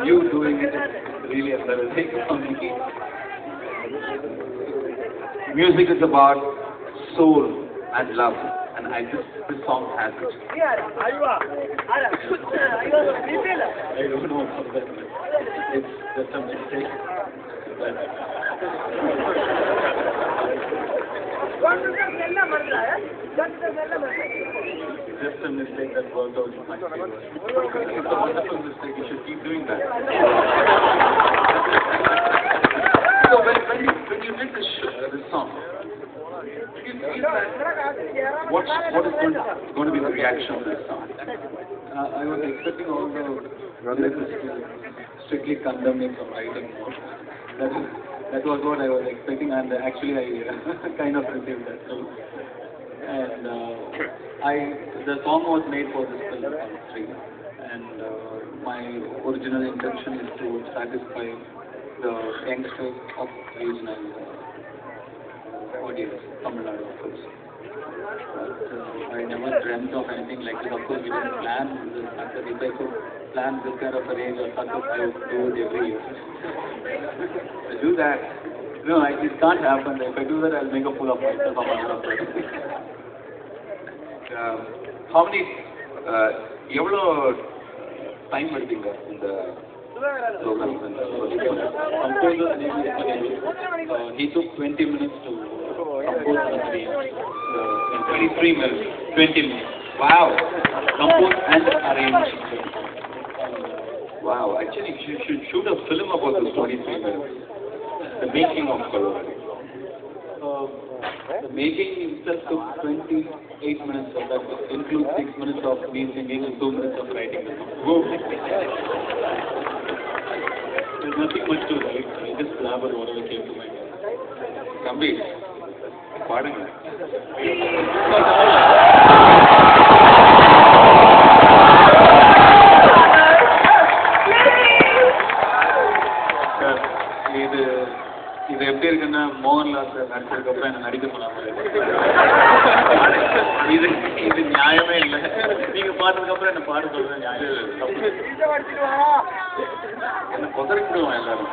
You doing it is really embarrassing for me. Music is about soul and love, and this song has it. I don't know about that. It's just a mistake. But just a mistake that worked out in my favor. It's a wonderful mistake. You should keep doing that. So when you did this song, did you feel that what is going to be the reaction of this song? I was expecting all the lyricists to strictly condemn me from writing more. That was what I was expecting, and actually I kind of received that too. And the song was made for this film on Three, and my original intention is to satisfy the youngsters of regional audience, Tamil Nadu of course. But I never dreamt of anything like this. Of course, we didn't plan this success. If I could plan this kind of a range of success, I would do it every year. To do that, no, it can't happen. If I do that, I'll make a fool of myself. How many? எவ்வளோ time எடுத்தீங்க இந்த programs? He took 20 minutes to compose the 23 minutes, 20 minutes. Wow! Compose and arrange. Wow! Actually, you should shoot a film about those 23 minutes. The making of Kalvari. The making itself took 28 minutes of that, includes 6 minutes of me singing and 2 minutes of writing the song. Whoa! There's nothing much to write. I just blabber whatever came to my mind. Kambi, பாடுங்க. இது எப்படி இருக்குன்னா Mohanlal sir நடிச்சதுக்கப்புறம் என்ன நடிக்க சொன்னாங்க. இது நியாயமே இல்லை. நீங்க பாடுறதுக்கப்புறம் என்ன பாட சொல்றது நியாயம் இல்லை. என்ன கொதறிக்கிடுவோம் எல்லாரும்.